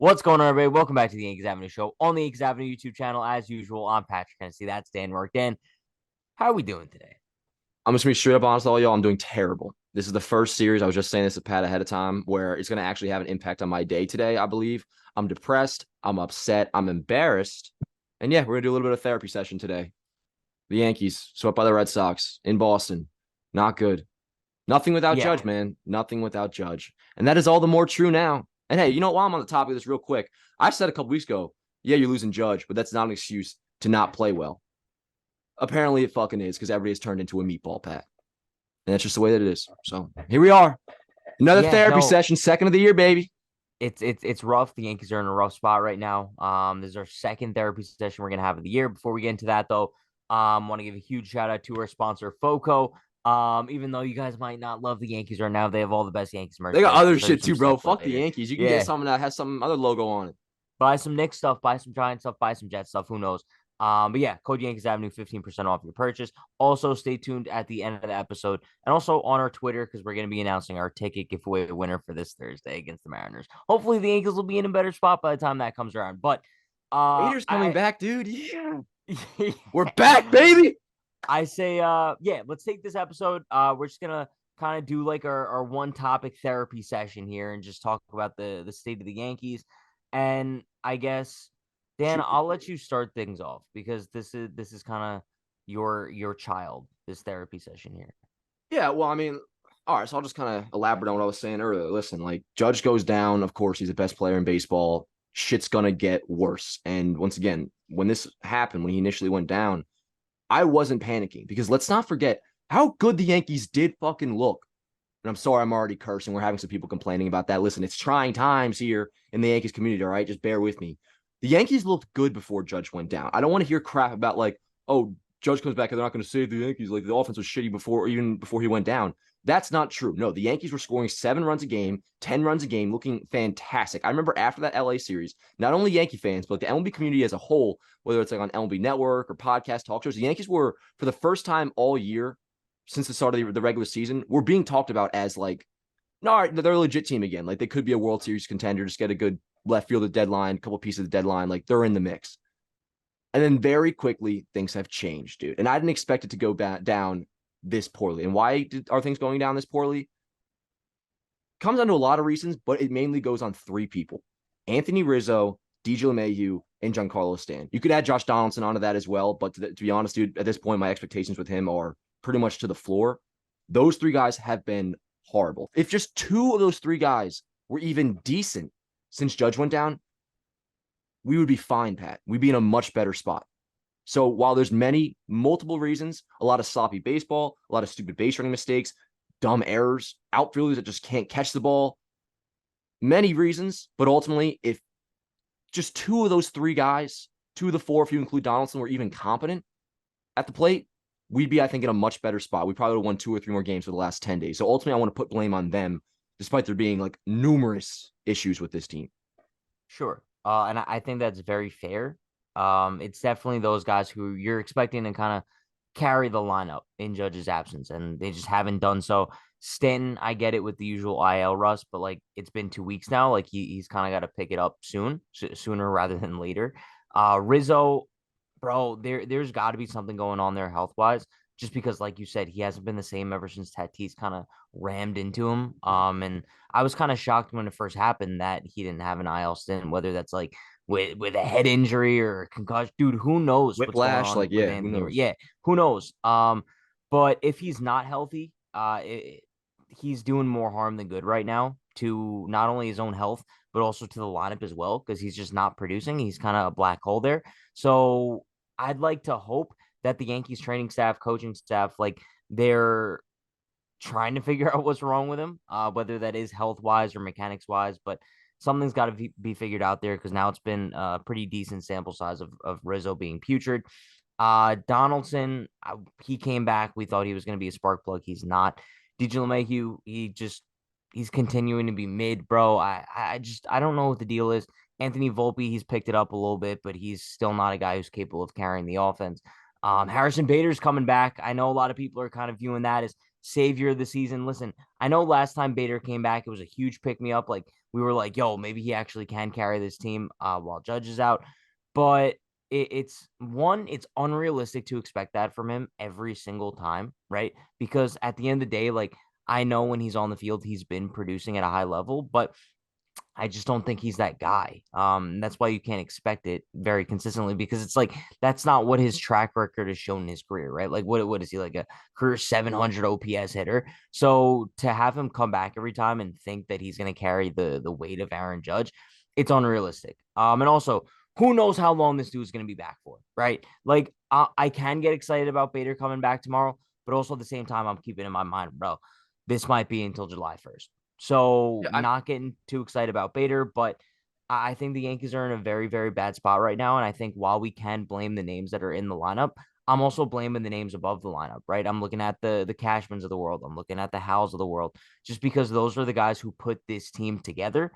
What's going on, everybody? Welcome back to the Yankees Avenue Show on the Yankees Avenue YouTube channel. As usual, I'm Patrick Hennessy. That's Dan Rourke. Dan, how are we doing today? I'm just gonna be straight up honest with all y'all. I'm doing terrible. This is the first series. I was just saying this to Pat ahead of time, where it's gonna actually have an impact on my day today. I believe I'm depressed. I'm upset. I'm embarrassed. And yeah, we're gonna do a little bit of therapy session today. The Yankees swept by the Red Sox in Boston. Not good. Nothing without Yeah, Judge, man. Nothing without Judge. And that is all the more true now. And hey, while I'm on the topic of this real quick, I said a couple weeks ago, yeah, you're losing Judge, but that's not an excuse to not play well. Apparently it fucking is because everybody has turned into a meatball, Pat. And that's just the way that it is. So here we are. Another yeah, therapy no, session, second of the year, baby. it's rough. The Yankees are in a rough spot right now. This is our second therapy session we're gonna have of the year. Before we get into that, though, want to give a huge shout out to our sponsor, FOCO. Even though you guys might not love the Yankees right now, they have all the best Yankees They got merchandise. I'll other show you shit some too, bro. stuff Fuck the later. Yankees. You can get Yeah, something that has some other logo on it. buy some Knicks stuff, buy some Giant stuff, buy some Jet stuff. Who knows? But yeah, code Yankees Avenue, 15% off your purchase. Also, stay tuned at the end of the episode and also on our Twitter because we're going to be announcing our ticket giveaway winner for this Thursday against the Mariners. Hopefully, the Yankees will be in a better spot by the time that comes around. But Waiters coming I back, dude. Yeah. We're back, baby. I say yeah, let's take this episode. We're just gonna kind of do like our one topic therapy session here and just talk about the state of the Yankees. And I guess Dan, Shoot. I'll let you start things off because this is kind of your child, this therapy session here. Yeah, well, I mean, all right, so I'll just kind of elaborate on what I was saying earlier. Listen, like Judge goes down, of course, he's the best player in baseball. Shit's gonna get worse. And once again, when this happened, when he initially went down, I wasn't panicking because let's not forget how good the Yankees did fucking look. And I'm sorry, I'm already cursing. We're having some people complaining about that. Listen, it's trying times here in the Yankees community, all right? Just bear with me. The Yankees looked good before Judge went down. I don't want to hear crap about like, oh, Judge comes back and they're not going to save the Yankees. Like the offense was shitty before, even before he went down. That's not true. No, the Yankees were scoring 7 runs a game, 10 runs a game, looking fantastic. I remember after that LA series, not only Yankee fans, but the MLB community as a whole, whether it's like on MLB Network or podcast talk shows, the Yankees were, for the first time all year, since the start of the regular season, were being talked about as like, no, all right, they're a legit team again. Like they could be a World Series contender, just get a good left field of deadline, a couple pieces of deadline. Like they're in the mix. And then very quickly, things have changed, dude. And I didn't expect it to go down this poorly. And are things going down this poorly? Comes down to a lot of reasons, but it mainly goes on 3 people: Anthony Rizzo, DJ LeMahieu, and Giancarlo Stanton. You could add Josh Donaldson onto that as well. But to be honest, dude, at this point, my expectations with him are pretty much to the floor. Those 3 guys have been horrible. If just 2 of those 3 guys were even decent since Judge went down, we would be fine, Pat. We'd be in a much better spot. So while there's multiple reasons, a lot of sloppy baseball, a lot of stupid base running mistakes, dumb errors, outfielders that just can't catch the ball, many reasons, but ultimately, if just 2 of those 3 guys, 2 of the 4, if you include Donaldson, were even competent at the plate, we'd be, I think, in a much better spot. We probably would have won 2 or 3 more games for the last 10 days. So ultimately, I want to put blame on them, despite there being like numerous issues with this team. Sure. And I think that's very fair. It's definitely those guys who you're expecting to kind of carry the lineup in Judge's absence, and they just haven't done so. Stanton, I get it with the usual IL rust, but like it's been 2 weeks now. Like he's kind of got to pick it up sooner rather than later. Rizzo, bro, there's got to be something going on there health wise. Just because, like you said, he hasn't been the same ever since Tatis kind of rammed into him. And I was kind of shocked when it first happened that he didn't have an IL stint, whether that's like with a head injury or a concussion. Dude, who knows what's going Whiplash, on like, with yeah, who Anthony? knows? Yeah, who knows? But if he's not healthy, he's doing more harm than good right now to not only his own health but also to the lineup as well because he's just not producing. He's kind of a black hole there. So I'd like to hope that the Yankees training staff, coaching staff, like they're trying to figure out what's wrong with him, whether that is health wise or mechanics wise. But something's got to be figured out there because now it's been a pretty decent sample size of Rizzo being putrid. Donaldson, he came back. We thought he was going to be a spark plug. He's not. DJ LeMahieu, he's continuing to be mid, bro. I don't know what the deal is. Anthony Volpe, he's picked it up a little bit, but he's still not a guy who's capable of carrying the offense. Harrison Bader's coming back. I know a lot of people are kind of viewing that as savior of the season. Listen, I know last time Bader came back, it was a huge pick me up. Like we were like, yo, maybe he actually can carry this team while Judge is out. But it's unrealistic to expect that from him every single time, right? Because at the end of the day, like I know when he's on the field, he's been producing at a high level, but I just don't think he's that guy. That's why you can't expect it very consistently because it's like that's not what his track record has shown in his career, right? Like what is he like a career 700 OPS hitter? So to have him come back every time and think that he's going to carry the weight of Aaron Judge, it's unrealistic. And also who knows how long this dude's going to be back for, right? Like I can get excited about Bader coming back tomorrow, but also at the same time I'm keeping in my mind, bro, this might be until July 1st. So Yeah, not getting too excited about Bader, but I think the Yankees are in a very, very bad spot right now. And I think while we can blame the names that are in the lineup, I'm also blaming the names above the lineup, right? I'm looking at the Cashmans of the world. I'm looking at the Howes of the world, just because those are the guys who put this team together.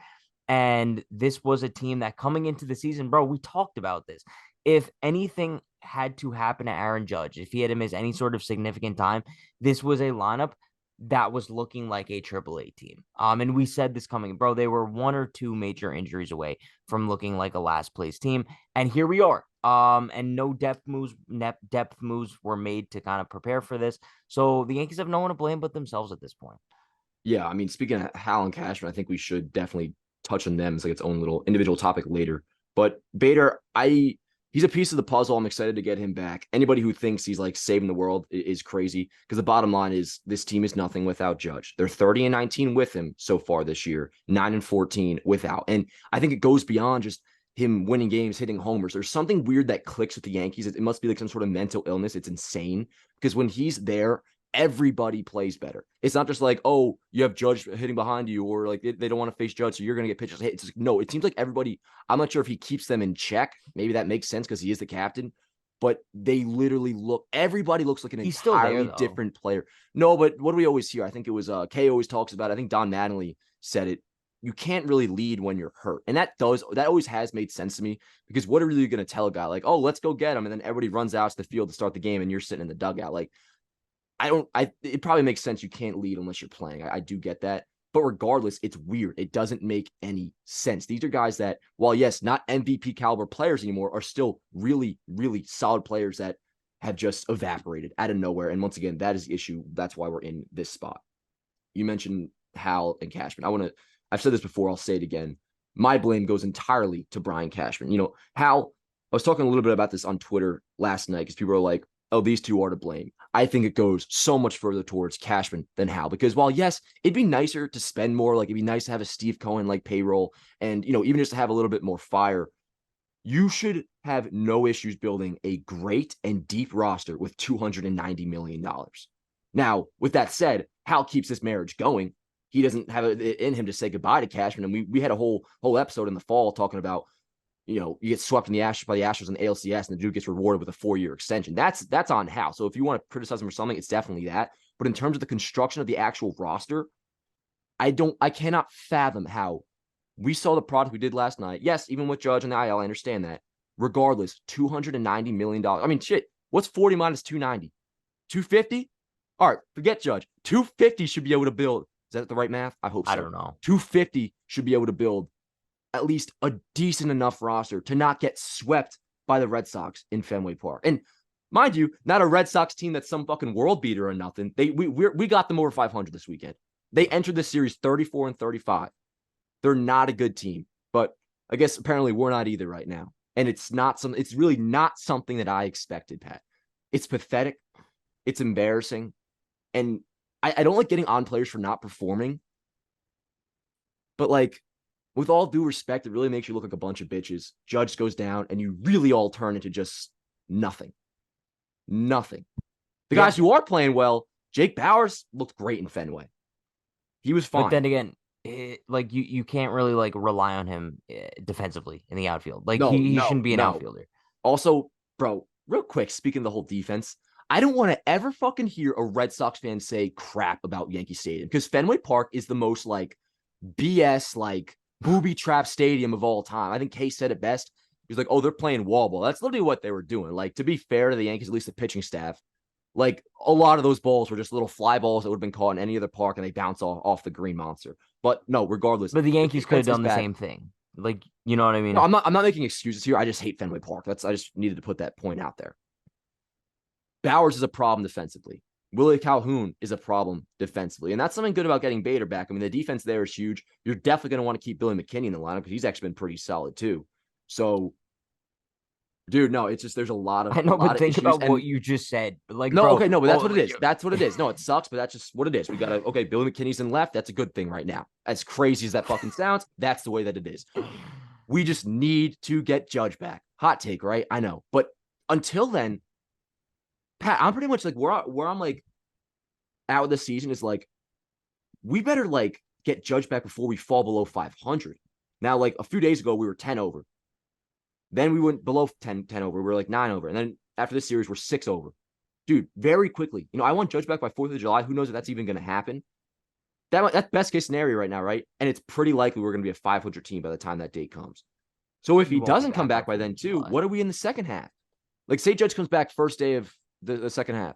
And this was a team that coming into the season, bro, we talked about this. If anything had to happen to Aaron Judge, if he had to miss any sort of significant time, this was a lineup that was looking like a Triple A team. And we said this coming, bro. They were one or two major injuries away from looking like a last place team, and here we are. And no depth moves were made to kind of prepare for this. So the Yankees have no one to blame but themselves at this point. Yeah, I mean, speaking of Hal and Cashman, I think we should definitely touch on them as like its own little individual topic later. But Bader, he's a piece of the puzzle. I'm excited to get him back. Anybody who thinks he's like saving the world is crazy because the bottom line is this team is nothing without Judge. They're 30-19 with him so far this year, 9-14 without. And I think it goes beyond just him winning games, hitting homers. There's something weird that clicks with the Yankees. It must be like some sort of mental illness. It's insane because when he's there, everybody plays better. It's not just like, oh, you have Judge hitting behind you, or like they don't want to face Judge, so you're going to get pitches hit. It's just, no, it seems like everybody, I'm not sure if he keeps them in check. Maybe that makes sense because he is the captain, but they literally everybody looks like an He's still there entirely though. different player. No, but what do we always hear? I think it was Kay always talks about it. I think Don Mattingly said it. You can't really lead when you're hurt. And that always has made sense to me because what are you really going to tell a guy like, oh, let's go get him? And then everybody runs out to the field to start the game and you're sitting in the dugout. Like, it probably makes sense. You can't lead unless you're playing. I do get that. But regardless, it's weird. It doesn't make any sense. These are guys that, while yes, not MVP caliber players anymore, are still really, really solid players that have just evaporated out of nowhere. And once again, that is the issue. That's why we're in this spot. You mentioned Hal and Cashman. I've said this before. I'll say it again. My blame goes entirely to Brian Cashman. You know, Hal, I was talking a little bit about this on Twitter last night because people are like, oh, these two are to blame. I think it goes so much further towards Cashman than Hal because while, yes, it'd be nicer to spend more, like it'd be nice to have a Steve Cohen like payroll and, you know, even just to have a little bit more fire, you should have no issues building a great and deep roster with $290 million. Now, with that said, Hal keeps this marriage going. He doesn't have it in him to say goodbye to Cashman. And we had a whole episode in the fall talking about, you know, you get swept in the Astros by the Astros in the ALCS and the dude gets rewarded with a 4-year extension. That's on Hal. So if you want to criticize him for something, it's definitely that. But in terms of the construction of the actual roster, I cannot fathom how we saw the product we did last night. Yes, even with Judge and the IL, I understand that. Regardless, $290 million. I mean, shit, what's 40 minus 290? 250? All right, forget Judge. 250 should be able to build. Is that the right math? I hope so. I don't know. 250 should be able to build at least a decent enough roster to not get swept by the Red Sox in Fenway Park. And mind you, not a Red Sox team that's some fucking world beater or nothing. We got them over 500 this weekend. They entered the series 34-35. They're not a good team, but I guess apparently we're not either right now. And it's really not something that I expected, Pat. It's pathetic. It's embarrassing. And I don't like getting on players for not performing. But like, with all due respect, it really makes you look like a bunch of bitches. Judge goes down, and you really all turn into just nothing. Nothing. The guys who are playing well, Jake Bauers looked great in Fenway. He was fine. But then again, like you can't really like rely on him defensively in the outfield. Like he shouldn't be an outfielder. Also, bro, real quick, speaking of the whole defense, I don't want to ever fucking hear a Red Sox fan say crap about Yankee Stadium because Fenway Park is the most like BS, like booby trap stadium of all time. I think Case said it best. He's like, oh, they're playing wall ball. That's literally what they were doing. Like, to be fair to the Yankees, at least the pitching staff, Like a lot of those balls were just little fly balls that would have been caught in any other park and they bounce off the green monster. But no, regardless, But the the Yankees could have defense is done the back. same thing. Like, you know what I No, mean? I'm not making excuses here. I just hate Fenway Park. I just needed to put that point out there. Bowers is a problem defensively. Willie Calhoun is a problem defensively. And that's something good about getting Bader back. I mean, the defense there is huge. You're definitely going to want to keep Billy McKinney in the lineup because he's actually been pretty solid too. So, dude, no, it's just there's a lot of I know, but think issues. about And what you just said. Like, no, bro, okay, no, but that's oh, what it is. That's what it is. No, it sucks, but that's just what it is. We gotta Billy McKinney's in left. That's a good thing right now. As crazy as that fucking sounds, that's the way that it is. We just need to get Judge back. Hot take, right? I know. But until then, Pat, I'm pretty much like where I'm like out of the season is like we better like get Judge back before we fall below 500. Now, like a few days ago, we were 10 over. Then we went below 10 over. We were like 9 over. And then after this series, we're 6 over. Dude, very quickly. I want Judge back by 4th of July. Who knows if that's even going to happen? That's best case scenario right now, right? And it's pretty likely we're going to be a 500 team by the time that date comes. So if he he won't be doesn't come back by back by 4th then of too, July. what are we in the second half? Like say Judge comes back first day of the second half.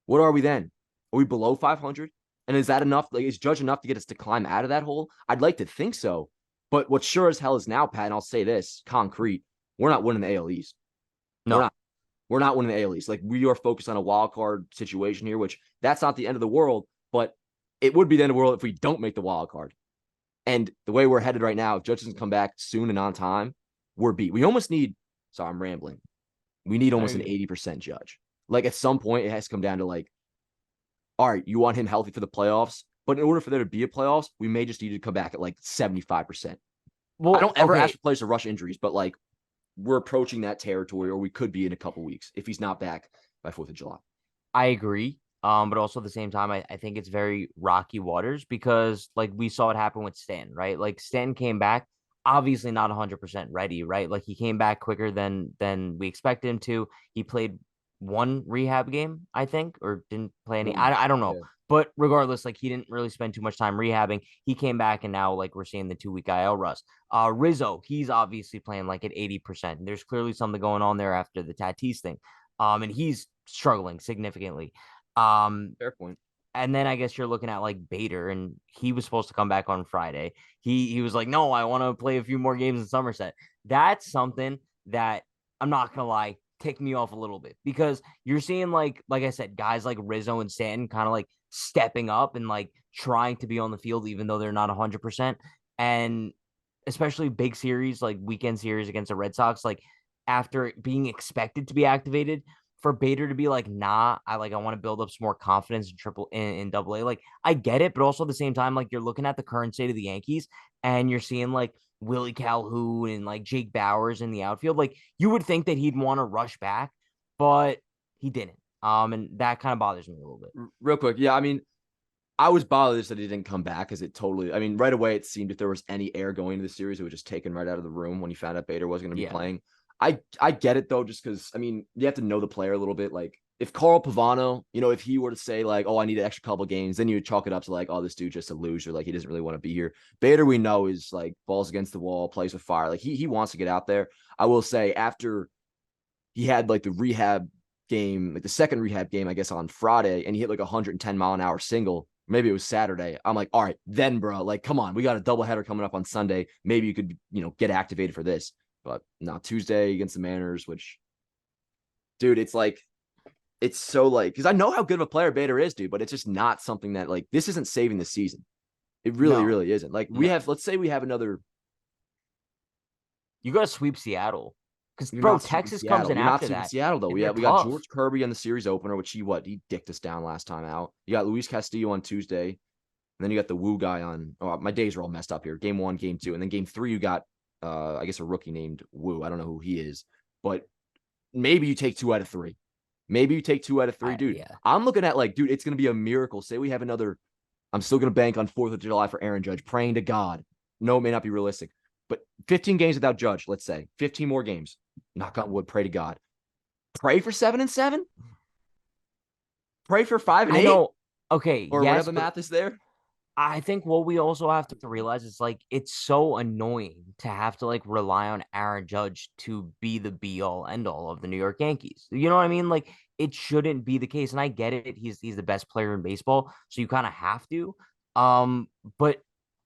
What are we then? Are we below 500? And is that enough? Like, is Judge enough to get us to climb out of that hole? I'd like to think so. But what sure as hell is now, Pat, and I'll say this, concrete, we're not winning the AL East. We're No, not. We're not winning the AL East. Like we are focused on a wild card situation here, which that's not the end of the world, but it would be the end of the world if we don't make the wild card. And the way we're headed right now, if Judge doesn't come back soon and on time, we're beat. We almost need. Sorry, I'm rambling. We need almost an 80% Judge. Like at some point, it has to come down to like, all right, you want him healthy for the playoffs, but in order for there to be a playoffs, we may just need to come back at like 75%. I well, don't ever okay, ask for players to rush injuries, but like we're approaching that territory, or we could be in a couple weeks if he's not back by 4th of July. I agree. But also at the same time, I think it's very rocky waters because like we saw it happen with Stan, right? Like Stan came back, obviously not 100% ready, right? Like he came back quicker than we expected him to. He played one rehab game, I think, or didn't play any. One, I don't know. yeah. But regardless, like he didn't really spend too much time rehabbing. He came back and now like we're seeing the 2 week IL rust. Rizzo, he's obviously playing like at 80%. There's clearly something going on there after the Tatis thing. And he's struggling significantly. Fair point. And then I guess you're looking at like Bader, and he was supposed to come back on Friday. He was like, no, I want to play a few more games in Somerset. That's something that I'm not gonna lie, ticked me off a little bit because you're seeing like I said, guys like Rizzo and Stanton kind of like stepping up and like trying to be on the field even though they're not 100%. And especially big series like weekend series against the Red Sox, like after being expected to be activated, for Bader to be like, nah, I want to build up some more confidence in double A. Like, I get it, but also at the same time, like you're looking at the current state of the Yankees and you're seeing like Willie Calhoun and like Jake Bowers in the outfield. Like you would think that he'd want to rush back, but he didn't. And that kind of bothers me a little bit. Real quick, yeah, I mean, I was bothered that he didn't come back because it totally. I mean, right away it seemed if there was any air going into the series, it was just taken right out of the room when he found out Bader wasn't going to be Yeah. playing. I get it though, just because I mean you have to know the player a little bit. Like if Carl Pavano, if he were to say like, oh, I need an extra couple games, then you would chalk it up to like, oh, this dude just a loser, like he doesn't really want to be here. Bader, we know is like balls against the wall, plays with fire, like he wants to get out there. I will say after he had like the rehab game, like the second rehab game, I guess on Friday, and he hit like 110-mile-an-hour single. Maybe it was Saturday. I'm like, all right, then, bro, like, come on, we got a doubleheader coming up on Sunday. Maybe you could, get activated for this. But no, Tuesday against the Mariners, which, dude, it's like, it's so like, because I know how good of a player Bader is, dude, but it's just not something that like this isn't saving the season. It really, No, really isn't. Like no. let's say we have another. You got to sweep Seattle because, You're bro, not sweeping Texas comes Seattle. in You're not after sweeping that. Seattle though. And We they're got tough. George Kirby on the series opener, which he dicked us down last time out. You got Luis Castillo on Tuesday, and then you got the Woo guy on. Oh, my days are all messed up here. Game 1, game 2, and then game 3 you got I guess a rookie named Woo. I don't know who he is, but maybe you take 2 out of 3. Maybe you take 2 out of 3, dude. Yeah. I'm looking at like, dude, it's gonna be a miracle. Say we have another. I'm still gonna bank on 4th of July for Aaron Judge, praying to God. No, it may not be realistic, but 15 games without Judge. Let's say 15 more games. Knock on wood. Pray to God. Pray for 7-7. Pray for 5-8. I know. Okay. Or Yes, whatever but math is there. I think what we also have to realize is like it's so annoying to have to like rely on Aaron Judge to be the be all end all of the New York Yankees. You know what I mean? Like it shouldn't be the case. And I get it. He's the best player in baseball, so you kind of have to. Um, but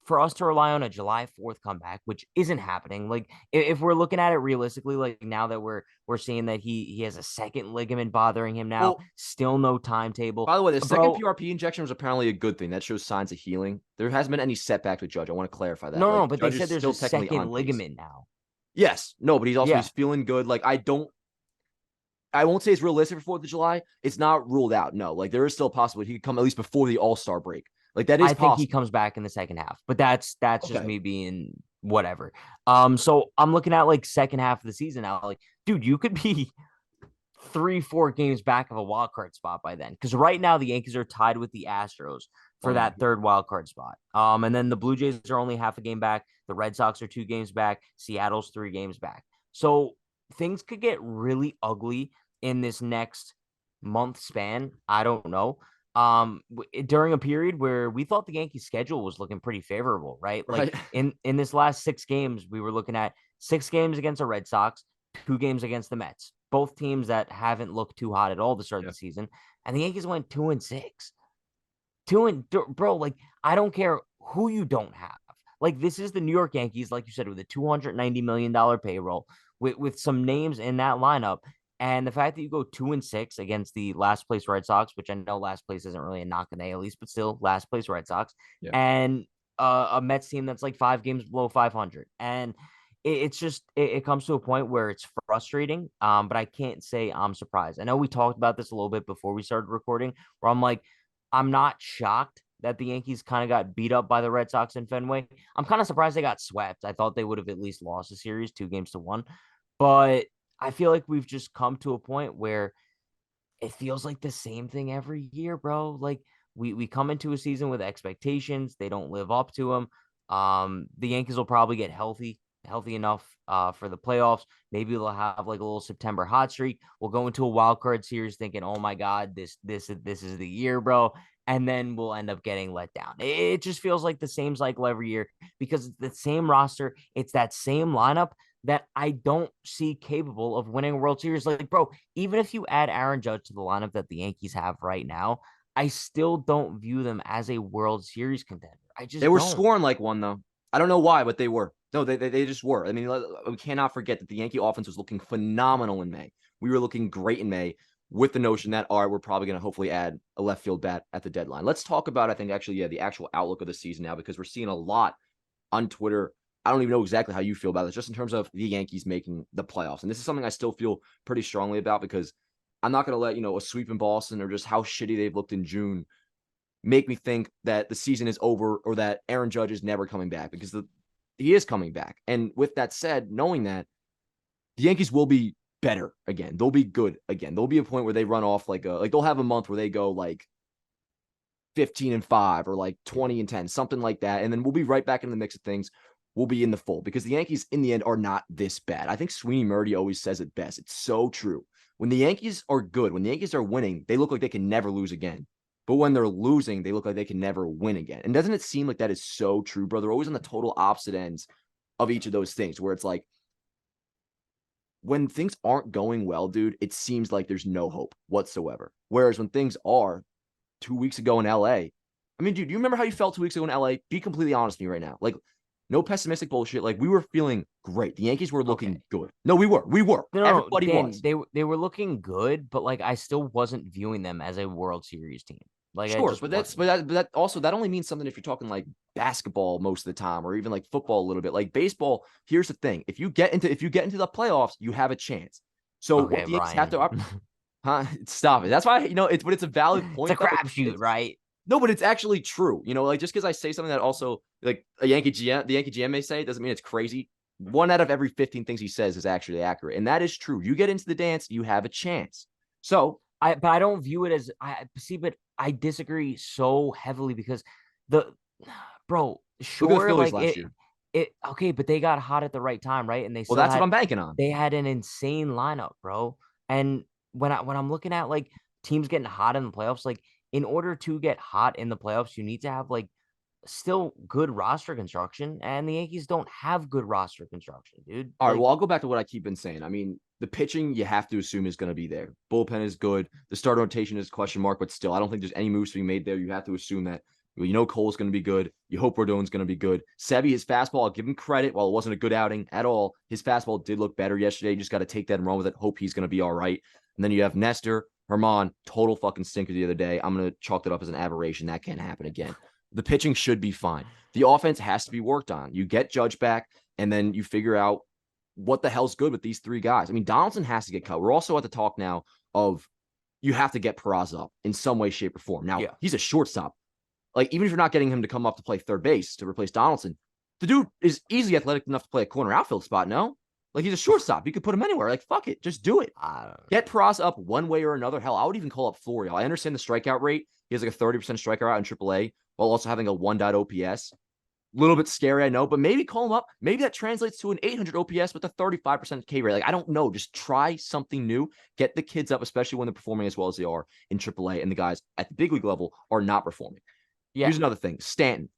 for us to rely on a July 4th comeback, which isn't happening, like if we're looking at it realistically, like now that we're seeing that he has a second ligament bothering him now, Well, still no timetable. by the way, the second Bro, PRP injection was apparently a good thing. That shows signs of healing. There hasn't been any setback with Judge. I want to clarify that. no, Like no, but they Judge is said there's a still technically second on pace. ligament now. Yes, no, but he's Yeah, feeling good. Like I won't say it's realistic for 4th of July. It's not ruled out. No, like there is still a possibility he could come at least before the All-Star break. Like that is I think he possible. comes back in the second half, but that's just Okay. me being whatever. So I'm looking at like second half of the season now. Like, dude, you could be 3, 4 games back of a wild card spot by then. Because right now the Yankees are tied with the Astros for that Mhm. third wild card spot. And then the Blue Jays are only half a game back. The Red Sox are 2 games back. Seattle's 3 games back. So things could get really ugly in this next month span. I don't know. During a period where we thought the Yankees schedule was looking pretty favorable, right? Like Right. in this last 6 games, we were looking at 6 games against the Red Sox, 2 games against the Mets, both teams that haven't looked too hot at all to start Yeah. the season. And the Yankees went 2-6. Two and bro, like I don't care who you don't have. Like this is the New York Yankees, like you said, with a $290 million payroll, with some names in that lineup. And the fact that you go 2-6 against the last place Red Sox, which I know last place isn't really a knock on the AL East, but still last place Red Sox, Yeah. and a Mets team that's like 5 games below 500. And it's just it comes to a point where it's frustrating. But I can't say I'm surprised. I know we talked about this a little bit before we started recording, where I'm like, I'm not shocked that the Yankees kind of got beat up by the Red Sox in Fenway. I'm kind of surprised they got swept. I thought they would have at least lost the series 2 games to 1. But I feel like we've just come to a point where it feels like the same thing every year, bro. Like we come into a season with expectations, they don't live up to them. The Yankees will probably get healthy enough for the playoffs. Maybe they'll have like a little September hot streak. We'll go into a wild card series thinking, "Oh my god, this is the year, bro." And then we'll end up getting let down. It just feels like the same cycle every year because it's the same roster, it's that same lineup that I don't see capable of winning a World Series. Like, bro, even if you add Aaron Judge to the lineup that the Yankees have right now, I still don't view them as a World Series contender. I They just were don't. scoring like one though. I don't know why, but they were. No, they just were. I mean, we cannot forget that the Yankee offense was looking phenomenal in May. We were looking great in May with the notion that, all right, we're probably going to hopefully add a left field bat at the deadline. Let's talk about, I think, actually, yeah, the actual outlook of the season now, because we're seeing a lot on Twitter. I don't even know exactly how you feel about it, just in terms of the Yankees making the playoffs. And this is something I still feel pretty strongly about, because I'm not going to let, a sweep in Boston or just how shitty they've looked in June make me think that the season is over or that Aaron Judge is never coming back, because he is coming back. And with that said, knowing that, the Yankees will be better again. They'll be good again. There'll be a point where they run off like they'll have a month where they go like 15-5 or like 20-10, something like that. And then we'll be right back in the mix of things. We'll be in the fold, because the Yankees in the end are not this bad. I think Sweeney Murdy always says it best. It's so true. When the Yankees are good, when the Yankees are winning, they look like they can never lose again. But when they're losing, they look like they can never win again. And doesn't it seem like that is so true, bro? They're always on the total opposite ends of each of those things, where it's like, when things aren't going well, dude, it seems like there's no hope whatsoever. Whereas when things are, 2 weeks ago in LA, I mean, dude, do you remember how you felt 2 weeks ago in LA? Be completely honest with me right now. Like, no pessimistic bullshit. Like, we were feeling great. The Yankees were looking Okay. good. No, we were. We were. No, no, Everybody Dan, was. they were looking good, but like I still wasn't viewing them as a World Series team. Like I Sure, just but that's wasn't. but that also, that only means something if you're talking like basketball most of the time, or even like football a little bit. Like baseball, here's the thing: if you get into the playoffs, you have a chance. So what Okay, the Yankees have Brian. to, huh? Stop it. That's why it's a valid It's a point though. crapshoot, It's right? No, but it's actually true. Like, just because I say something that also, like, the Yankee GM may say, doesn't mean it's crazy. 1 out of every 15 things he says is actually accurate, and that is true. You get into the dance, you have a chance. So But I don't view it as I see, but I disagree so heavily because the bro, look at the sure, Phillies like last year. it okay, but they got hot at the right time, right? And Well, that's what I'm banking on. they had an insane lineup, bro. And when I'm looking at like teams getting hot in the playoffs, like in order to get hot in the playoffs, you need to have like still good roster construction, and the Yankees don't have good roster construction, dude. All right, Like, well, I'll go back to what I keep been saying. I mean, the pitching you have to assume is going to be there. Bullpen is good. The start rotation is question mark, but still, I don't think there's any moves being made there. You have to assume that Cole's going to be good. You hope Rodon's going to be good. Sevy, his fastball, I'll give him credit. While it wasn't a good outing at all, his fastball did look better yesterday. You just got to take that and run with it. Hope he's going to be all right. And then you have Nestor, Herman, total fucking stinker the other day. I'm going to chalk that up as an aberration. That can't happen again. The pitching should be fine. The offense has to be worked on. You get Judge back, and then you figure out what the hell's good with these three guys. I mean, Donaldson has to get cut. We're also at the talk now of you have to get Peraza up in some way, shape, or form. Now, yeah, he's a shortstop. Like, even if you're not getting him to come up to play third base to replace Donaldson, the dude is easily athletic enough to play a corner outfield spot, no? Like, he's a shortstop. You could put him anywhere. Like, fuck it. Just do it. Get Peraza up one way or another. Hell, I would even call up Florial. I understand the strikeout rate. He has like a 30% strikeout rate in AAA while also having a 1 OPS. Little bit scary, I know, but maybe call him up. Maybe that translates to an 800 OPS with a 35% K rate. Like, I don't know. Just try something new. Get the kids up, especially when they're performing as well as they are in AAA, and the guys at the big league level are not performing. yeah, Here's another thing. Stanton.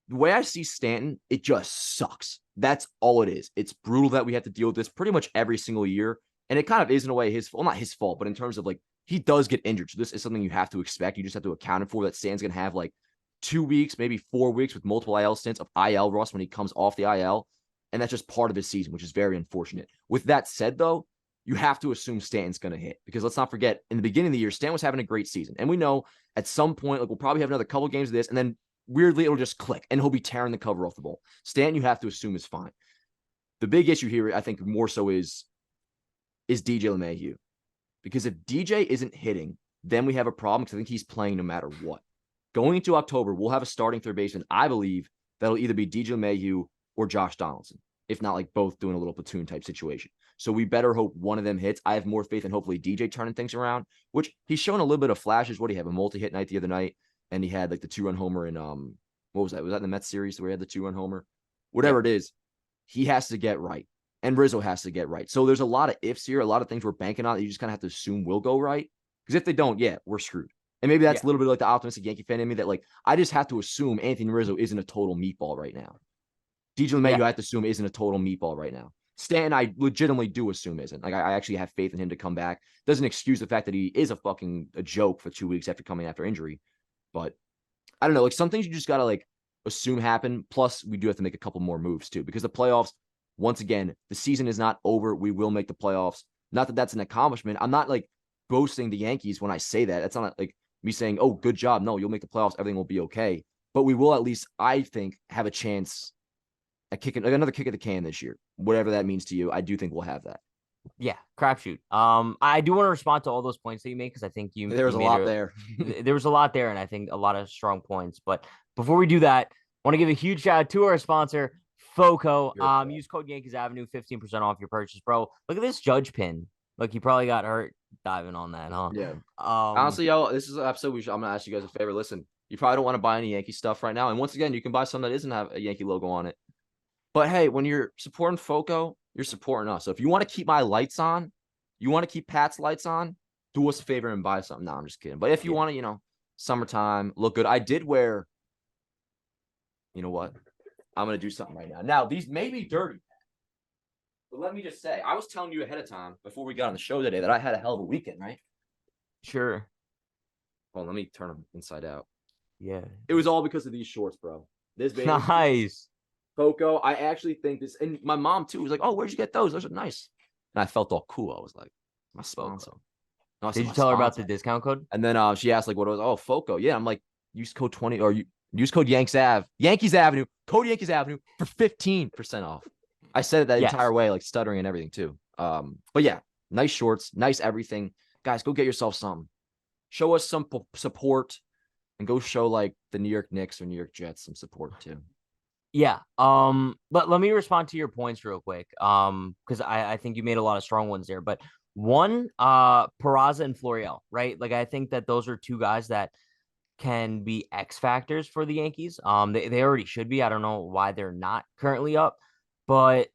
The way I see Stanton, it just sucks. That's all it is. It's brutal that we have to deal with this pretty much every single year. And it kind of is in a way his fault, well, not his fault, but in terms of like he does get injured. So this is something you have to expect. You just have to account for that. Stan's gonna have like 2 weeks, maybe 4 weeks with multiple IL stints of IL rust when he comes off the IL. And that's just part of his season, which is very unfortunate. With that said, though, you have to assume Stanton's going to hit because let's not forget in the beginning of the year, Stanton was having a great season. And we know at some point, like we'll probably have another couple games of this, and then weirdly it'll just click and he'll be tearing the cover off the ball. Stanton, you have to assume is fine. The big issue here, I think, more so is DJ LeMahieu. Because if DJ isn't hitting, then we have a problem because I think he's playing no matter what. Going into October, we'll have a starting third baseman, I believe, that'll either be DJ LeMahieu or Josh Donaldson, if not like both doing a little platoon type situation. So we better hope one of them hits. I have more faith in hopefully DJ turning things around, which he's shown a little bit of flashes. What do you have? A multi-hit night the other night, and he had like the 2-run homer in what was that? Was that in the Mets series where he had the 2-run homer? Whatever it is, he has to get right. And Rizzo has to get right. So there's a lot of ifs here, a lot of things we're banking on that you just kind of have to assume will go right. Because if they don't, yeah, we're screwed. And maybe that's a little bit like the optimistic Yankee fan in me that like I just have to assume Anthony Rizzo isn't a total meatball right now. DJ LeMahieu, I have to assume isn't a total meatball right now. Stanton, I legitimately do assume isn't. Like I actually have faith in him to come back. Doesn't excuse the fact that he is a joke for 2 weeks after coming after injury. But I don't know. Like some things you just gotta like assume happen. Plus, we do have to make a couple more moves too because the playoffs. Once again, the season is not over. We will make the playoffs. Not that that's an accomplishment. I'm not like boasting the Yankees when I say that. That's not like me saying, oh, good job. No, you'll make the playoffs. Everything will be okay. But we will at least, I think, have a chance at kicking like another kick at the can this year. Whatever that means to you, I do think we'll have that. yeah. Crapshoot. I do want to respond to all those points that you made because I think There was you a made lot there. there was a lot there, and I think a lot of strong points. But before we do that, I want to give a huge shout out to our sponsor, FOCO. Use code Yankees Avenue, 15% off your purchase, bro. Look at this Judge pin. Look, he probably got hurt diving on that, huh? Yeah. Honestly, y'all, this is an episode I'm gonna ask you guys a favor. Listen, you probably don't want to buy any Yankee stuff right now. And once again, you can buy some that doesn't have a Yankee logo on it. But hey, when you're supporting FOCO, you're supporting us. So if you want to keep my lights on, you want to keep Pat's lights on, do us a favor and buy something. No, I'm just kidding. But if you want to, summertime, look good. I did wear, you know what? I'm going to do something right now. Now, these may be dirty. But let me just say, I was telling you ahead of time before we got on the show today that I had a hell of a weekend, right? Sure. Well, let me turn them inside out. Yeah. It was all because of these shorts, bro. This baby. Nice. FOCO, I actually think this, and my mom too was like, "Oh, where'd you get those? Those are nice." And I felt all cool. I was like, "My sponsor." No, did you tell her about the discount code? And then she asked like, "What it was?" Oh, FOCO. Yeah, I'm like, use code 20 or use code Yanks Ave, Yankees Avenue, code Yankees Avenue for 15% off. I said it that entire way, like stuttering and everything too. But yeah, nice shorts, nice everything. Guys, go get yourself some. Show us some support, and go show like the New York Knicks or New York Jets some support too. Yeah. But let me respond to your points real quick. Because I think you made a lot of strong ones there. But one, Peraza and Florial, right? Like I think that those are two guys that can be X factors for the Yankees. They already should be. I don't know why they're not currently up, but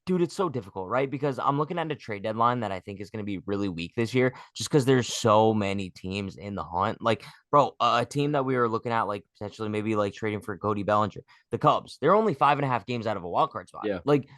Dude, it's so difficult, right? Because I'm looking at a trade deadline that I think is going to be really weak this year, just because there's so many teams in the hunt. Like, bro, a team that we were looking at, like potentially maybe like trading for Cody Bellinger, the Cubs. They're only 5.5 games out of a wild card spot. Yeah. Like,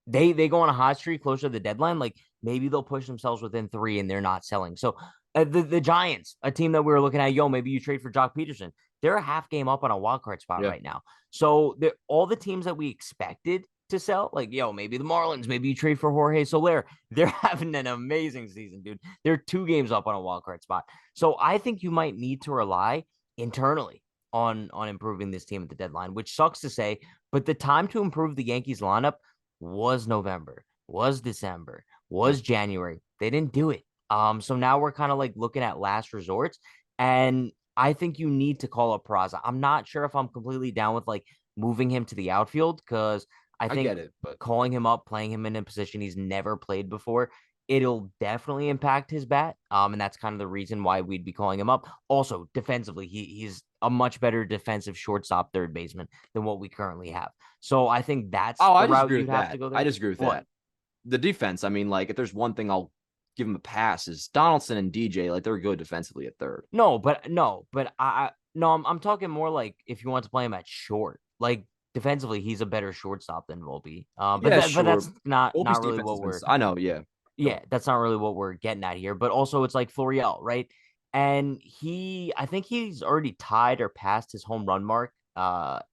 they go on a hot streak closer to the deadline. Like, maybe they'll push themselves within 3 and they're not selling. So the Giants, a team that we were looking at, yo, maybe you trade for Jock Peterson. They're a half game up on a wild card spot Yeah. right now. So all the teams that we expected to sell, like, yo, maybe the Marlins, maybe you trade for Jorge Soler. They're having an amazing season, dude. They're 2 games up on a wild card spot. So I think you might need to rely internally on improving this team at the deadline, which sucks to say, but the time to improve the Yankees lineup was November, was December, Yeah. was January. They didn't do it. So now we're kind of like looking at last resorts, and I think you need to call up Peraza. I'm not sure if I'm completely down with like moving him to the outfield because I I get think it, but calling him up, playing him in a position he's never played before, it'll definitely impact his bat. And that's kind of the reason why we'd be calling him up. Also, defensively, he's a much better defensive shortstop third baseman than what we currently have. So I think that's oh, the I route disagree you'd with have that. to go I there. disagree with What? that. The defense, I mean, like if there's one thing I'll give him a pass is Donaldson and DJ, like they're good defensively at third. No, but no, I'm talking more like if you want to play him at short, like defensively, he's a better shortstop than Volpe. Yeah, But sure. that's not Volpe's not really defense has what been, we're I know, yeah. Go yeah, on. that's not really what we're getting at here. But also, it's like Florial, right? And I think he's already tied or passed his home run mark,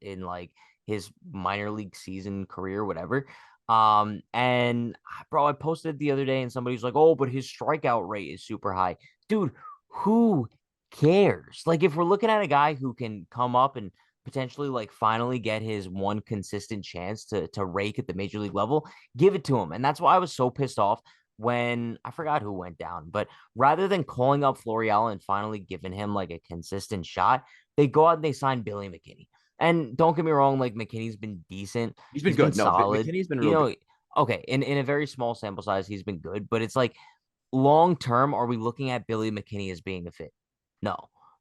in like his minor league season career, whatever. And bro, I posted the other day, and somebody's like, "Oh, but his strikeout rate is super high, dude." Who cares? Like, if we're looking at a guy who can come up and potentially like finally get his one consistent chance to rake at the major league level, give it to him. And that's why I was so pissed off when I forgot who went down, but rather than calling up Florial and finally giving him like a consistent shot, they go out and they sign Billy McKinney. And don't get me wrong, like McKinney's been decent. He's been He's been good. No, solid. McKinney's been You real good. know, okay, in a very small sample size, he's been good, but it's like long term, are we looking at Billy McKinney as being a fit? No.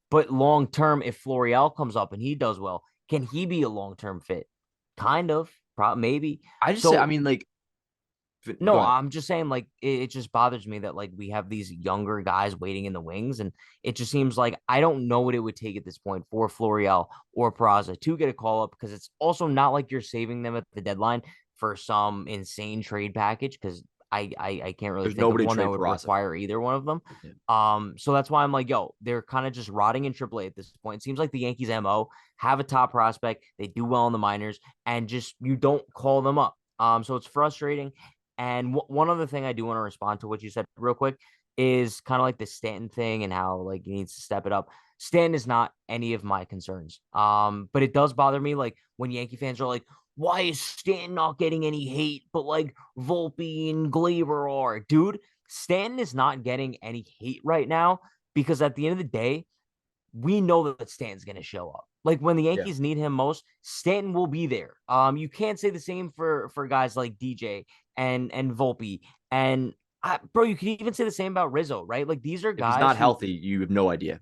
But long term, if Florial comes up and he does well, can he be a long term fit? Kind of, probably, maybe. I just say, I So mean, like, go no, ahead. I'm just saying, like, it just bothers me that like we have these younger guys waiting in the wings, and it just seems like I don't know what it would take at this point for Florial or Peraza to get a call up, because it's also not like you're saving them at the deadline for some insane trade package, because I can't really There's think of nobody to one that trade would Peraza for. require either one of them. Yeah. So that's why I'm like, yo, they're kind of just rotting in AAA at this point. It seems like the Yankees MO have a top prospect, they do well in the minors, and just you don't call them up. So it's frustrating. And one other thing I do want to respond to what you said real quick is kind of like the Stanton thing and how like he needs to step it up. Stanton is not any of my concerns. But it does bother me like when Yankee fans are like, why is Stanton not getting any hate? But like Volpe and Glaber are, dude. Stanton is not getting any hate right now because at the end of the day, we know that Stanton's going to show up. Like when the Yeah. Yankees need him most, Stanton will be there. You can't say the same for guys like DJ and Volpe and bro. You can even say the same about Rizzo, right? Like these are If he's guys not who, healthy, you have no idea.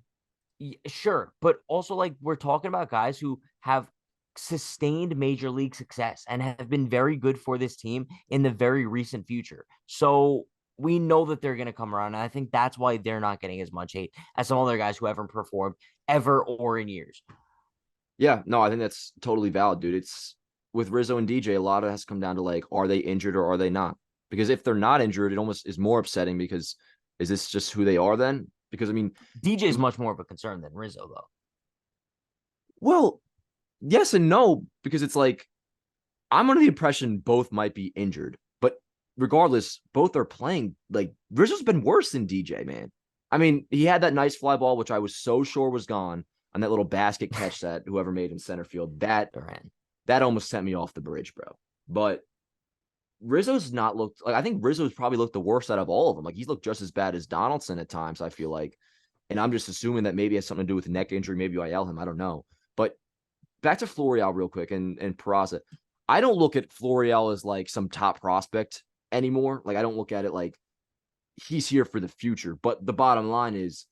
sure, but also like we're talking about guys who have sustained major league success and have been very good for this team in the very recent future. So we know that they're going to come around. And I think that's why they're not getting as much hate as some other guys who haven't performed ever or in years. Yeah, no, I think that's totally valid, dude. It's with Rizzo and DJ, a lot of it has to come down to like, are they injured or are they not? Because if they're not injured, it almost is more upsetting because is this just who they are then? Because I mean, DJ is much more of a concern than Rizzo, though. well, yes and no, because it's like I'm under the impression both might be injured, but regardless, both are playing. Like Rizzo's been worse than DJ, man. I mean, he had that nice fly ball, which I was so sure was gone on that little basket catch that whoever made in center field. That almost sent me off the bridge, bro. But Rizzo's not looked like I think Rizzo's probably looked the worst out of all of them. Like he's looked just as bad as Donaldson at times, I feel like. And I'm just assuming that maybe it has something to do with neck injury. Maybe I yell him. I don't know. But back to Florial real quick and Peraza. I don't look at Florial as like some top prospect anymore. Like I don't look at it like he's here for the future. But the bottom line is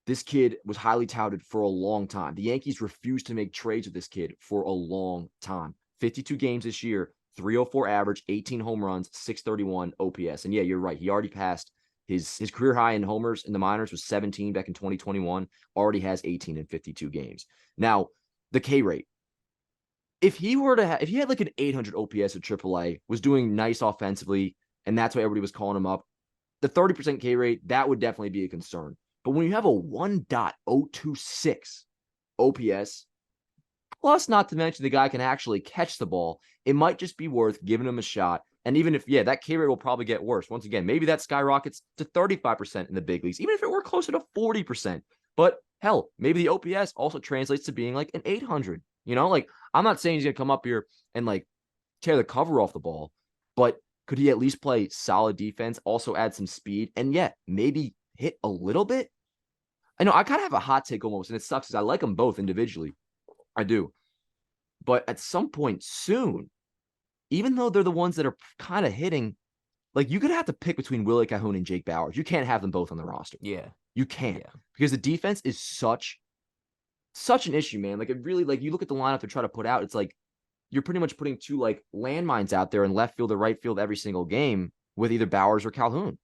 this kid was highly touted for a long time. The Yankees refused to make trades with this kid for a long time. 52 games this year, .304 average, 18 home runs, .631 OPS. And yeah, you're right. He already passed his career high in homers in the minors was 17 back in 2021. Already has 18 in 52 games. Now, the K rate. If he had like an 800 OPS at AAA, was doing nice offensively, and that's why everybody was calling him up, the 30% K rate, that would definitely be a concern. But when you have a 1.026 OPS, plus not to mention the guy can actually catch the ball, it might just be worth giving him a shot. And even if, that K rate will probably get worse. Once again, maybe that skyrockets to 35% in the big leagues, even if it were closer to 40%. But hell, maybe the OPS also translates to being like an 800. Like I'm not saying he's going to come up here and like tear the cover off the ball, but could he at least play solid defense, also add some speed, and maybe hit a little bit? I know I kind of have a hot take almost, and it sucks because I like them both individually. I do. But at some point soon, even though they're the ones that are kind of hitting, like you're going to have to pick between Willie Calhoun and Jake Bauers. You can't have them both on the roster. Yeah. You can't because the defense is such an issue, man. Like it really, like you look at the lineup to try to put out, it's like you're pretty much putting two like landmines out there in left field or right field every single game with either Bauers or Calhoun.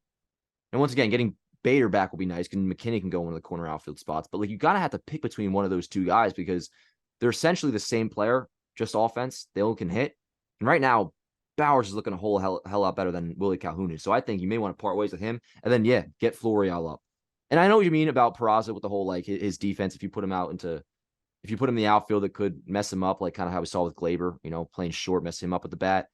And once again, getting Bader back will be nice because McKinney can go into the corner outfield spots. But like you got to have to pick between one of those two guys because they're essentially the same player, just offense. They all can hit. And right now, Bauers is looking a whole hell lot better than Willie Calhoun is. So I think you may want to part ways with him and then, get Florial up. And I know what you mean about Peraza with the whole, like his defense. If you put him in the outfield, it could mess him up, like kind of how we saw with Glaber, playing short, mess him up with the bat.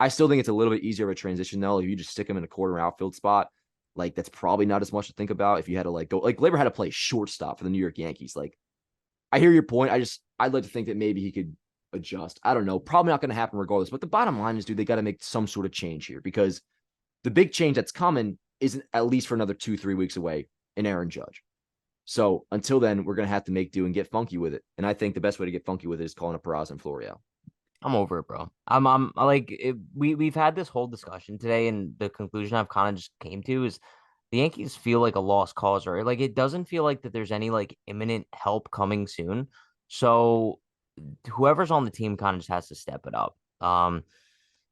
I still think it's a little bit easier of a transition though. If you just stick him in a corner outfield spot, like that's probably not as much to think about. If you had to like go, like Glaber had to play shortstop for the New York Yankees. Like I hear your point. I'd like to think that maybe he could adjust. I don't know. Probably not going to happen regardless. But the bottom line is, dude, they got to make some sort of change here because the big change that's coming isn't at least for another 2-3 weeks away in Aaron Judge. So until then, we're going to have to make do and get funky with it. And I think the best way to get funky with it is calling up Peraza and Florial. I'm over it, bro. I'm like we've had this whole discussion today, and the conclusion I've kind of just came to is the Yankees feel like a lost cause, right? Like it doesn't feel like that there's any like imminent help coming soon. So whoever's on the team kind of just has to step it up.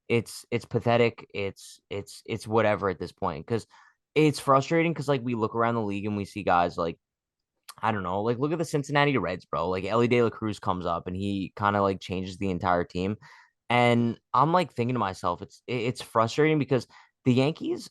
It's pathetic. It's whatever at this point because it's frustrating because like we look around the league and we see guys like I don't know, like look at the Cincinnati Reds, bro. Like Ellie De La Cruz comes up and he kind of like changes the entire team. And I'm like thinking to myself, it's frustrating because the Yankees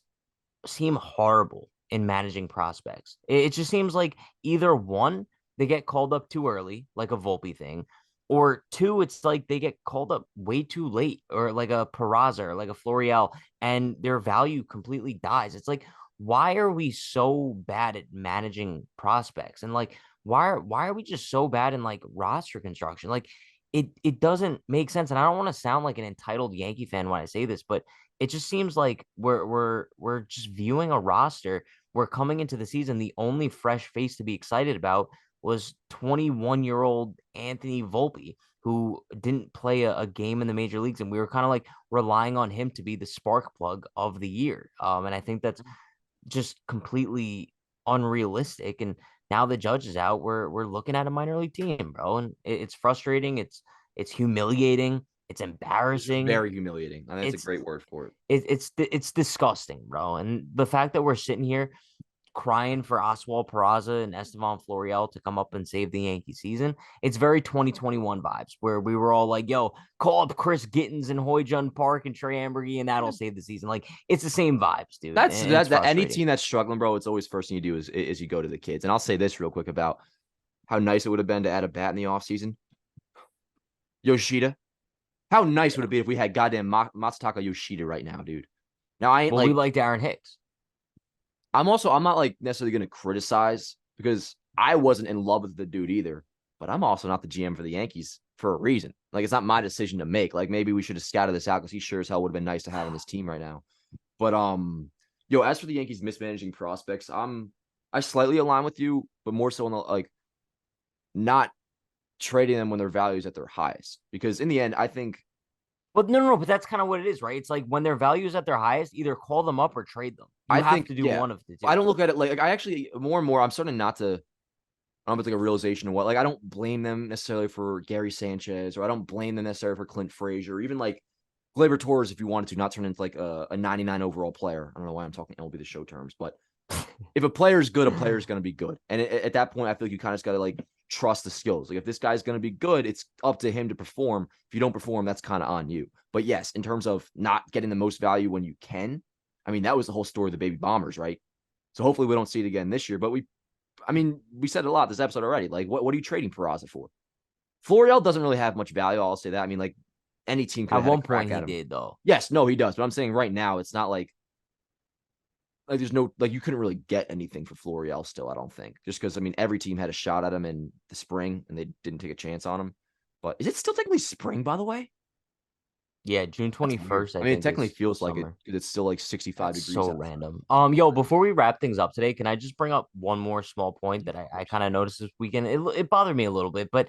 seem horrible in managing prospects. It just seems like either one, they get called up too early, like a Volpe thing, or two, it's like they get called up way too late, or like a Peraza or like a Florial, and their value completely dies. It's like, why are we so bad at managing prospects? And like, why are we just so bad in like roster construction? Like, it doesn't make sense. And I don't want to sound like an entitled Yankee fan when I say this, but it just seems like we're just viewing a roster. We're coming into the season. The only fresh face to be excited about was 21-year-old Anthony Volpe, who didn't play a game in the major leagues, and we were kind of like relying on him to be the spark plug of the year. And I think that's just completely unrealistic. And now the Judge is out. We're looking at a minor league team, bro, and it's frustrating. It's humiliating. It's embarrassing. Very humiliating. I think that's a great word for it. It's disgusting, bro. And the fact that we're sitting here crying for Oswald Peraza and Estevan Florial to come up and save the Yankee season, it's very 2021 vibes where we were all like, yo, call up Chris Gittens and Hoy Jun Park and Trey Ambergy and that'll save the season. Like it's the same vibes, dude. That's any team that's struggling, bro. It's always first thing you do is you go to the kids. And I'll say this real quick about how nice it would have been to add a bat in the offseason. Yoshida. How nice would it be if we had goddamn Matsutaka Yoshida right now, dude? Now I ain't we liked Aaron Hicks. I'm not like necessarily going to criticize because I wasn't in love with the dude either, but I'm also not the GM for the Yankees for a reason. Like it's not my decision to make. Like maybe we should have scouted this out because he sure as hell would have been nice to have on this team right now. But as for the Yankees mismanaging prospects, I slightly align with you, but more so on the like not trading them when their value is at their highest. Because in the end, I think. But no, but that's kind of what it is, right? It's like when their value is at their highest, either call them up or trade them. You have to do one of the two. I don't look at it like I actually more and more I'm starting not to. I don't have like a realization of what like I don't blame them necessarily for Gary Sanchez or I don't blame them necessarily for Clint Frazier or even like Gleyber Torres, if you wanted to, not turn into like a 99 overall player. I don't know why I'm talking MLB The Show terms, but if a player is good, a player is going to be good. And at that point, I feel like you kind of just got to like trust the skills. Like if this guy's going to be good, it's up to him to perform. If you don't perform, that's kind of on you. But yes, in terms of not getting the most value when you can, I mean, that was the whole story of the baby bombers, right? So hopefully we don't see it again this year. But we said it a lot this episode already. Like, what are you trading Peraza for? Florial doesn't really have much value. I'll say that. I mean, like any team could At have had a one point crack he at him. did though. Yes, no, he does. But I'm saying right now, it's not like there's no like you couldn't really get anything for Florial still. I don't think just because I mean every team had a shot at him in the spring and they didn't take a chance on him. But is it still technically spring, by the way? Yeah, June That's weird. 21st, I I mean, it think, technically is feels like it. summer. It's still like 65 That's degrees so outside. random. Yo, before we wrap things up today, can I just bring up one more small point Yeah, that of I course. kind of noticed this weekend? It bothered me a little bit, but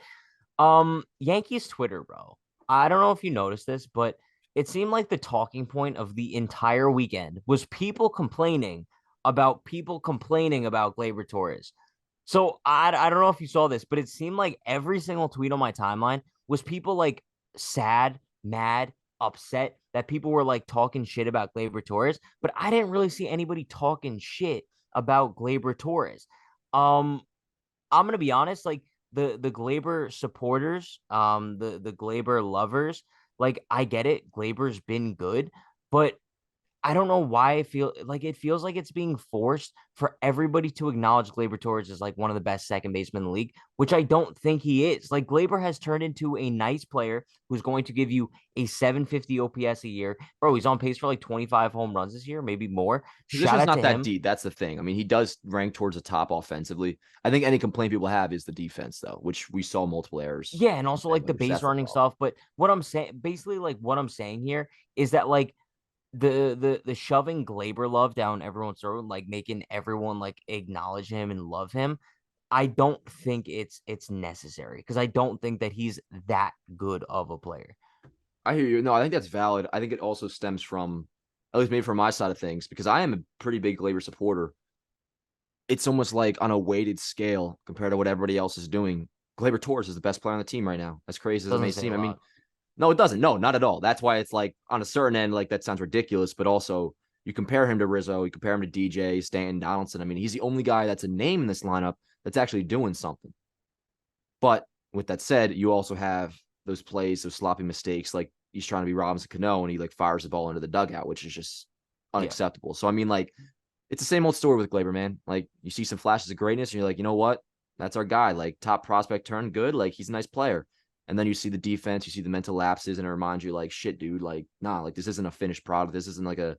Yankees Twitter, bro. I don't know if you noticed this, but it seemed like the talking point of the entire weekend was people complaining about Gleyber Torres. So I don't know if you saw this, but it seemed like every single tweet on my timeline was people like sad, mad, upset that people were like talking shit about Gleyber Torres, but I didn't really see anybody talking shit about Gleyber Torres. Um, I'm gonna be honest, like the Glaber supporters, the Glaber lovers, like I get it. Glaber's been good, but I don't know why it feels like it's being forced for everybody to acknowledge Gleyber Torres as like one of the best second basemen in the league, which I don't think he is. Like Gleyber has turned into a nice player who's going to give you a 750 OPS a year. Bro, he's on pace for like 25 home runs this year, maybe more. Shout Position's out not to that him. deep. That's the thing. I mean, he does rank towards the top offensively. I think any complaint people have is the defense, though, which we saw multiple errors Yeah, and from also like Fenway, the which base that's the running problem. stuff. But what I'm saying, basically, like what I'm saying here is that like the shoving Glaber love down everyone's throat, like making everyone like acknowledge him and love him. I don't think it's necessary because I don't think that he's that good of a player. I hear you. No, I think that's valid. I think it also stems from, at least maybe from my side of things, because I am a pretty big Glaber supporter. It's almost like on a weighted scale compared to what everybody else is doing. Glaber Torres is the best player on the team right now. As crazy as it Doesn't may say a seem. I mean, lot. no, it doesn't. No, not at all. That's why it's like on a certain end, like that sounds ridiculous, but also you compare him to Rizzo, you compare him to DJ, Stanton, Donaldson. I mean, he's the only guy that's a name in this lineup that's actually doing something. But with that said, you also have those plays, those sloppy mistakes, like he's trying to be Robinson Cano and he like fires the ball into the dugout, which is just Yeah. unacceptable. So I mean, like it's the same old story with Glaber, man. Like you see some flashes of greatness, and you're like, you know what? That's our guy. Like top prospect turn good. Like he's a nice player. And then you see the defense, you see the mental lapses, and it reminds you, like, shit, dude, like, nah, like this isn't a finished product. This isn't like a.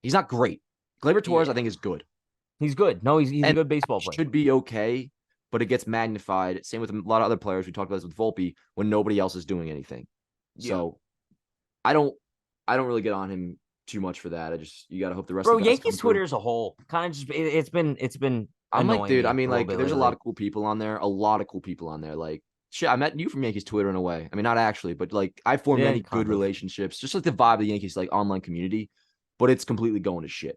He's not great. Glaber Torres, I Yeah. think, is good He's good. No, he's a and good baseball player. should be okay, but it gets magnified. Same with a lot of other players. We talked about this with Volpe when nobody else is doing anything. Yeah. So I don't, I don't really get on him too much for that. You got to hope the rest Bro, of the guys Yankees come through. Twitter as a whole kind of just it's been I'm like, annoying dude, I me mean, a little like, bit there's a lot lately. of cool people on there. A lot of cool people on there. Like, shit, I met you from Yankees Twitter in a way. I mean, not actually, but like, I formed Yeah, many good kind of. relationships. Just like the vibe of the Yankees like online community, but it's completely going to shit.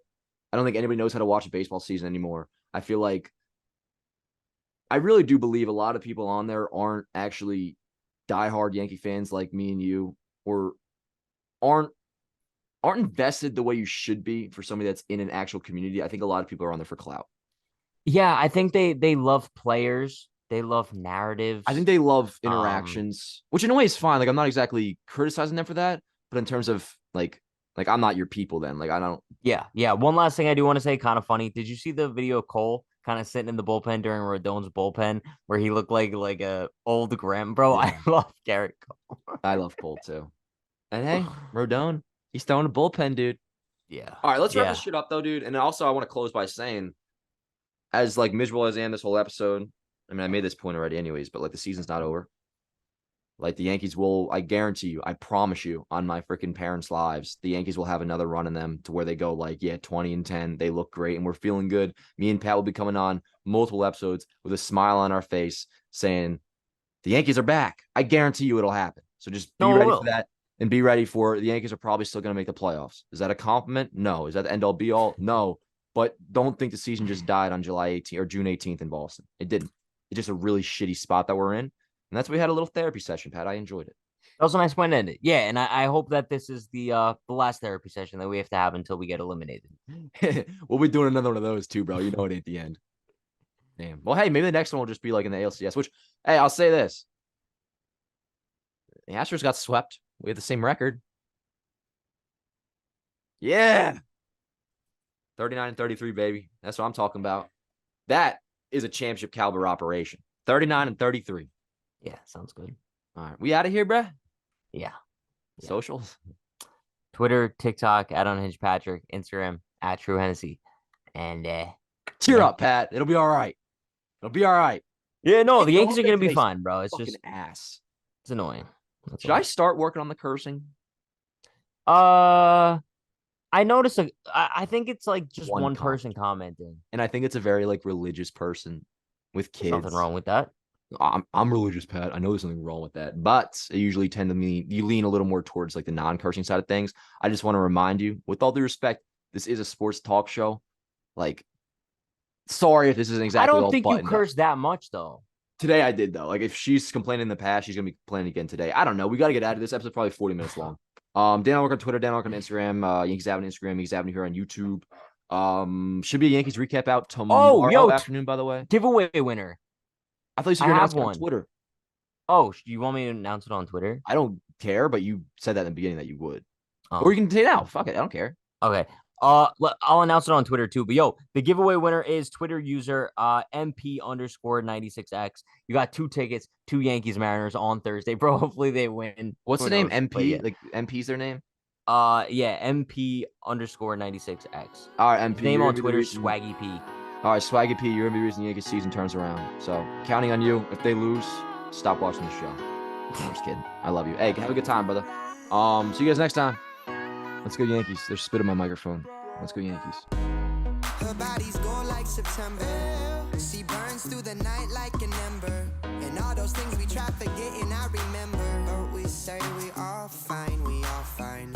I don't think anybody knows how to watch a baseball season anymore. I feel like I really do believe a lot of people on there aren't actually diehard Yankee fans like me and you, or aren't aren't invested the way you should be for somebody that's in an actual community. I think a lot of people are on there for clout. Yeah, I think they love players. They love I think narratives. they love Um, interactions, which in a way is fine. Like I'm not exactly criticizing them for that, but in terms of like I'm not your people then. Like I don't. yeah, yeah. One last thing I do want to say, kind of funny. Did you see the video of Cole kind of sitting in the bullpen during Rodon's bullpen where he looked like a old grand bro? I Yeah, love Garrett I love Cole too. And hey, Rodon, he's throwing a bullpen, dude. Yeah. All right, let's wrap this Yeah. shit up though, dude. And also, I want to close by saying, as like miserable as I am this whole episode. I mean, I made this point already, anyways, but like the season's not over. Like the Yankees will, I guarantee you, I promise you, on my freaking parents' lives, the Yankees will have another run in them to where they go like, yeah, 20-10. They look great and we're feeling good. Me and Pat will be coming on multiple episodes with a smile on our face saying, the Yankees are back. I guarantee you it'll happen. So just be No, it ready for will. that and be ready for the Yankees are probably still going to make the playoffs. Is that a compliment? No. Is that the end all be all? No. But don't think the season just died on July 18th or June 18th in Boston. It didn't. It's just a really shitty spot that we're in. And that's why we had a little therapy session, Pat. I enjoyed it. That was a nice way to end it. Yeah, and I hope that this is the last therapy session that we have to have until we get eliminated. We'll be doing another one of those too, bro. You know it at the end. Damn. Well, hey, maybe the next one will just be like in the ALCS, which, hey, I'll say this. The Astros got swept. We have the same record. Yeah. 39-33, baby. That's what I'm talking about. That is a championship caliber operation. 39-33. Yeah, sounds good. All right. We out of here, bruh? Yeah. Socials? Twitter, TikTok, @unhinged Patrick, Instagram, @True Hennessy. And cheer up, Pat. It'll be all right. It'll be all right. Yeah, no, Hey, the Yankees are gonna be today's fine, bro. It's fucking just ass. it's annoying. Should I start working on the cursing? I noticed I think it's like just one comment. person commenting. And I think it's a very like religious person with kids. Nothing wrong with that. I'm religious, Pat. I know there's something wrong with that, but I usually tend to you lean a little more towards like the non-cursing side of things. I just want to remind you, with all due respect, this is a sports talk show. Like, sorry if this isn't exactly. I don't think you curse that much though. Today I did though. Like if she's complaining in the past, she's gonna be complaining again today. I don't know. We got to get out of this episode. Probably 40 minutes long. Dan Rourke on Twitter, Dan Rourke on Instagram, Yankees Avenue Instagram, Yankees Avenue here on YouTube. Should be a Yankees recap out tomorrow afternoon. By the way, giveaway winner. I thought you said you announced on Twitter. Oh, you want me to announce it on Twitter? I don't care, but you said that in the beginning that you would. Or you can say it now. Fuck it. I don't care. Okay. I'll announce it on Twitter too. But yo, the giveaway winner is Twitter user MP_96X. You got 2 tickets, 2 Yankees Mariners on Thursday, bro. Hopefully they win. What's the name? MP? Yeah. Like MP's their name? Yeah, MP_96X. All right, MP. His name on Twitter is Swaggy P. All right, Swaggy P, you're gonna be the reason the Yankees season turns around. So counting on you. If they lose, stop watching the show. I'm just kidding. I love you. Hey, have a good time, brother. See you guys next time. Let's go Yankees. There's spit in my microphone. Let's go Yankees. Her body's gold like September. She burns through the night like an ember. And all those things we try forgetting, I remember. But we say we all fine, we all fine.